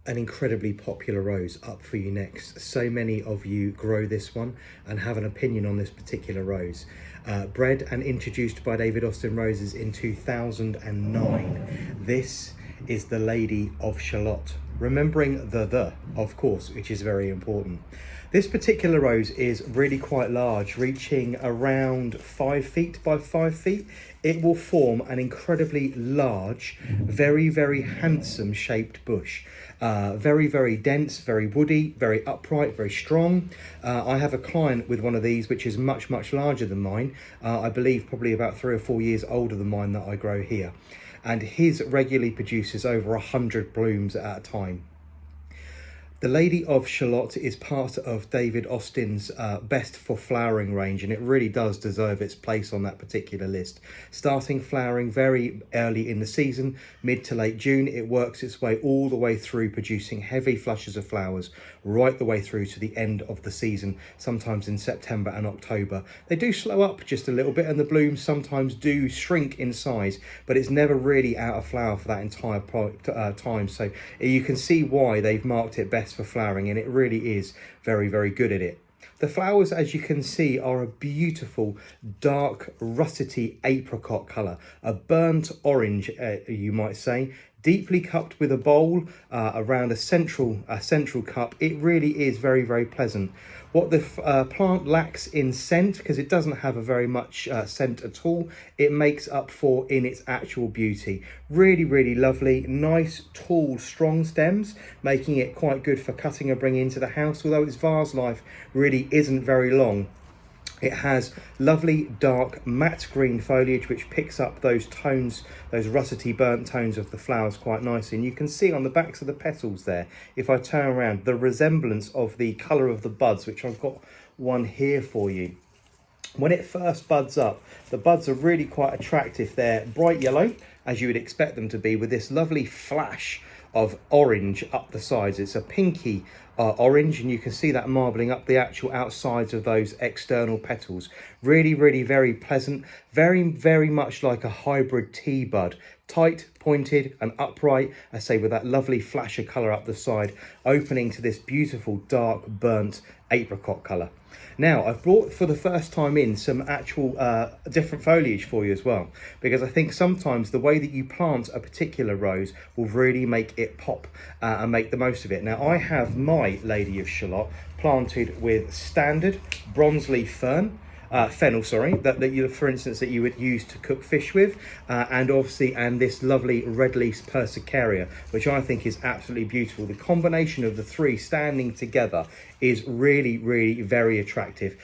An incredibly popular rose up for you next. So many of you grow this one and have an opinion on this particular rose. Bred and introduced by David Austin Roses in 2009. This is the Lady of Shalott. Remembering the, of course, which is very important. This particular rose is really quite large, reaching around 5 feet by 5 feet. It will form an incredibly large, very, very handsome shaped bush. Very, very dense, very woody, very upright, very strong. I have a client with one of these, which is much, much larger than mine. I believe probably about 3 or 4 years older than mine that I grow here. And his regularly produces over 100 blooms at a time. The Lady of Shalott is part of David Austin's best for flowering range, and it really does deserve its place on that particular list. Starting flowering very early in the season, mid to late June, it works its way all the way through, producing heavy flushes of flowers right the way through to the end of the season, sometimes in September and October. They do slow up just a little bit, and the blooms sometimes do shrink in size, but it's never really out of flower for that entire time. So you can see why they've marked it best for flowering, and it really is very, very good at it. The flowers, as you can see, are a beautiful dark russety apricot colour, a burnt orange, you might say, deeply cupped with a bowl around a central cup. It really is very, very pleasant. What the plant lacks in scent, because it doesn't have a very much scent at all, it makes up for in its actual beauty. Really, really lovely, nice, tall, strong stems, making it quite good for cutting and bringing into the house, although its vase life really isn't very long. It has lovely dark matte green foliage which picks up those tones, those russety burnt tones of the flowers quite nicely. And you can see on the backs of the petals there, if I turn around, the resemblance of the colour of the buds, which I've got one here for you. When it first buds up, the buds are really quite attractive. They're bright yellow, as you would expect them to be, with this lovely flash of orange up the sides. It's a pinky orange, and you can see that marbling up the actual outsides of those external petals. Really, really very pleasant. Very, very much like a hybrid tea bud. Tight, pointed and upright, I say, with that lovely flash of colour up the side, opening to this beautiful dark burnt apricot colour. Now, I've brought for the first time in some actual different foliage for you as well, because I think sometimes the way that you plant a particular rose will really make it pop and make the most of it. Now, I have my Lady of Shalott planted with standard bronze leaf fennel, sorry, that you, for instance, that you would use to cook fish with, and this lovely red leaf persicaria, which I think is absolutely beautiful. The combination of the three standing together is really, really very attractive.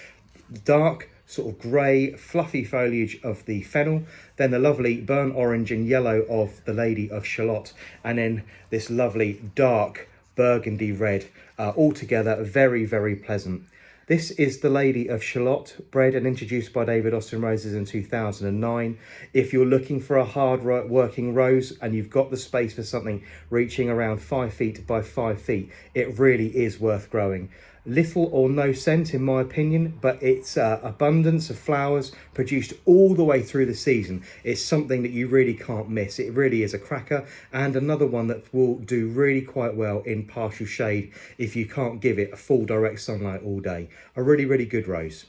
Dark, sort of grey, fluffy foliage of the fennel, then the lovely burnt orange and yellow of the Lady of Shalott, and then this lovely dark burgundy red, altogether very, very pleasant. This is the Lady of Shalott, bred and introduced by David Austin Roses in 2009. If you're looking for a hard working rose and you've got the space for something reaching around 5 feet by 5 feet, it really is worth growing. Little or no scent in my opinion, but its abundance of flowers produced all the way through the season is something that you really can't miss. It really is a cracker, and another one that will do really quite well in partial shade if you can't give it a full direct sunlight all day. A really, really good rose.